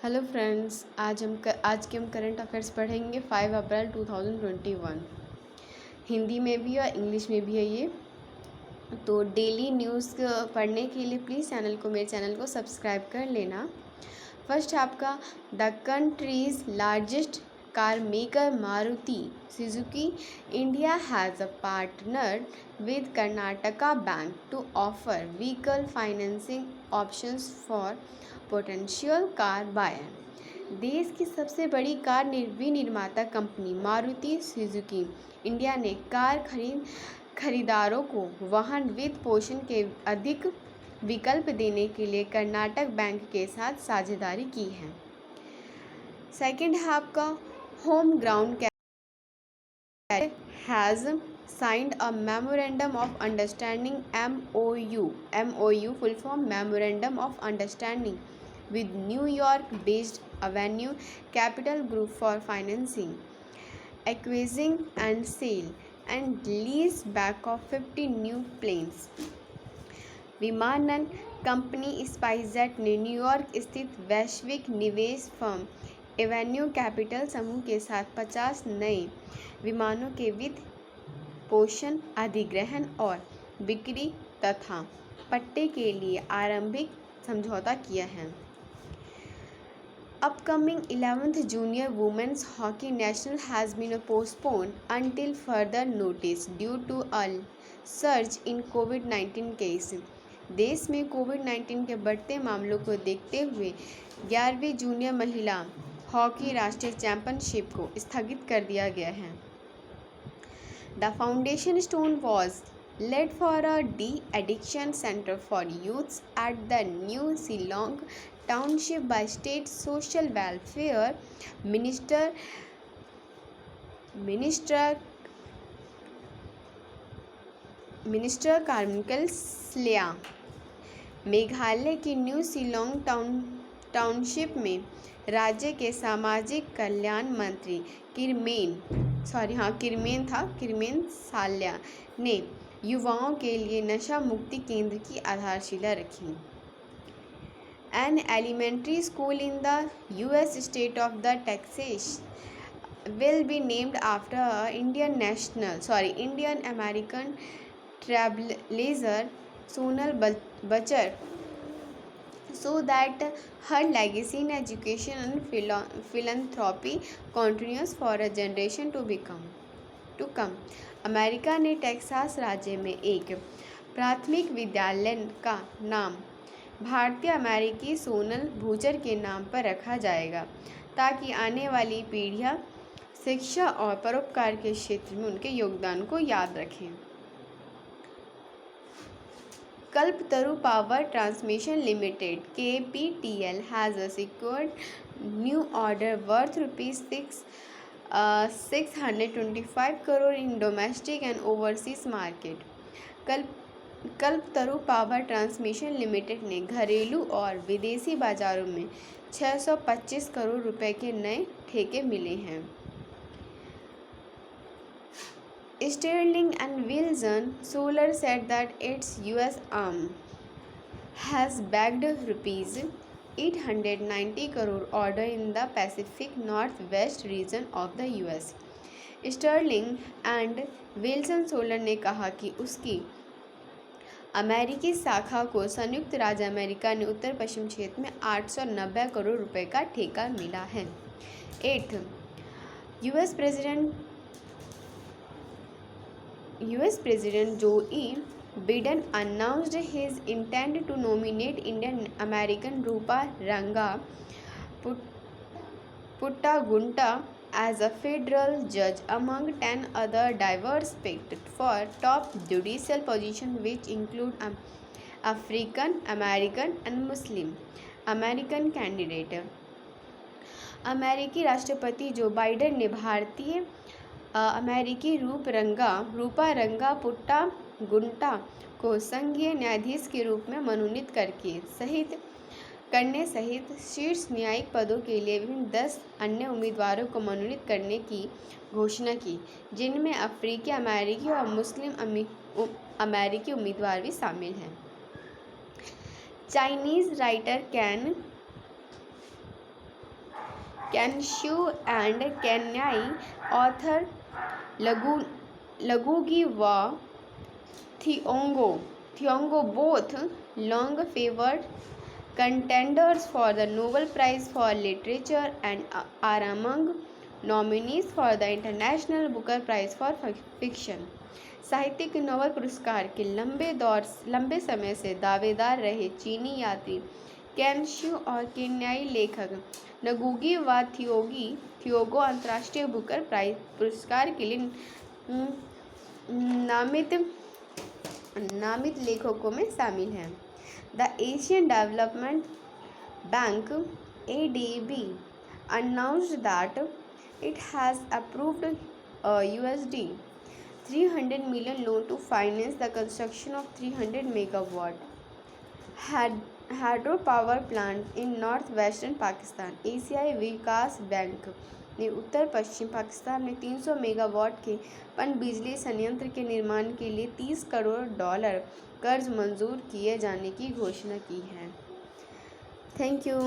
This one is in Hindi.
हेलो फ्रेंड्स, आज के हम करंट अफेयर्स पढ़ेंगे 5 अप्रैल 2021। हिंदी में भी और इंग्लिश में भी है ये। तो डेली न्यूज़ पढ़ने के लिए प्लीज़ मेरे चैनल को सब्सक्राइब कर लेना। फर्स्ट आपका, the countries largest car maker Maruti Suzuki India has a partner with Karnataka Bank to offer vehicle financing options for potential car buyer। देश की सबसे बड़ी कार विनिर्माता कंपनी मारुति सुजुकी इंडिया ने कार खरीदारों को वाहन वित्त पोषण के अधिक विकल्प देने के लिए कर्नाटक बैंक के साथ साझेदारी की है। सेकंड है आपका, home ground has signed a memorandum of understanding MOU full form memorandum of understanding with New York based Avenue Capital Group for financing, acquisition and sale and lease back of 50 new planes। विमानन कंपनी स्पाइसजेट ने न्यूयॉर्क स्थित वैश्विक निवेश फर्म एवेन्यू कैपिटल समूह के साथ 50 नए विमानों के वित्त पोषण, अधिग्रहण और बिक्री तथा पट्टे के लिए आरंभिक समझौता किया है। Upcoming 11th junior women's hockey national has been postponed until further notice due to a surge in कोविड-19 केस। देश में कोविड-19 के बढ़ते मामलों को देखते हुए 11वीं जूनियर महिला हॉकी राष्ट्रीय चैंपियनशिप को स्थगित कर दिया गया है। The foundation stone was laid for a de-addiction center for youths at the New Shillong Township by State Social Welfare Minister कार्मिकल स्लिया। Meghalaya की न्यू शिलोंग टाउनशिप में राज्य के सामाजिक कल्याण मंत्री किरमेन साल्या ने युवाओं के लिए नशा मुक्ति केंद्र की आधारशिला रखी। An elementary school in the US state of the Texas will be named after Indian American trailblazer Sonal Bachar, so that her legacy in education and philanthropy continues for a generation to come। America ने टेक्सास राज्य में एक प्राथमिक विद्यालय का नाम भारतीय अमेरिकी सोनल भूचर के नाम पर रखा जाएगा, ताकि आने वाली पीढ़ियां शिक्षा और परोपकार के क्षेत्र में उनके योगदान को याद रखें। Kalpataru power transmission limited KPTL has secured new order worth ₹625 crore in domestic and overseas market। Kalpataru power transmission limited ने घरेलू और विदेशी बाजारों में 625 करोड़ रुपए के नए ठेके मिले हैं। Sterling and Wilson Solar said that its US arm has bagged ₹890 crore order in the Pacific Northwest region of the US। Sterling and Wilson Solar ने कहा कि उसकी अमेरिकी शाखा को संयुक्त राज्य अमेरिका ने उत्तर पश्चिम क्षेत्र में 890 करोड़ रुपए का ठेका मिला है। 8. US President Joe Biden announced his intent to nominate Indian American Rupa Ranga Puttagunta as a federal judge among 10 other diverse picked for top judicial positions, which include African American and Muslim American candidate। अमेरिकी राष्ट्रपति जो बाइडेन ने भारतीय अमेरिकी रूपा रंगा पुट्टा गुंटा को संघीय न्यायाधीश के रूप में मनोनीत करने सहित शीर्ष न्यायिक पदों के लिए विभिन्न 10 अन्य उम्मीदवारों को मनोनीत करने की घोषणा की, जिनमें अफ्रीकी अमेरिकी और मुस्लिम अमेरिकी उम्मीदवार भी शामिल हैं। Chinese writer Can Can Xue and केन्याई ऑथर लगुगी wa Thiong'o both long favored contenders for the Nobel Prize for Literature and are among nominees for the International Booker Prize for Fiction. साहित्यिक नोबेल पुरस्कार के लंबे समय से दावेदार रहे चीनी यात्री कैनशू और केन्याई लेखक नगुगी व थियोगो अंतर्राष्ट्रीय बुकर प्राइज पुरस्कार के लिए नामित लेखकों में शामिल हैं। The Asian development bank ADB announced that it has approved a USD 300 million loan to finance the construction of 300 megawatt hydropower plant in northwestern Pakistan। एशियाई विकास बैंक ने उत्तर पश्चिम पाकिस्तान में 300 मेगावाट के पनबिजली संयंत्र के निर्माण के लिए $30 करोड़ कर्ज मंजूर किए जाने की घोषणा की है। Thank you.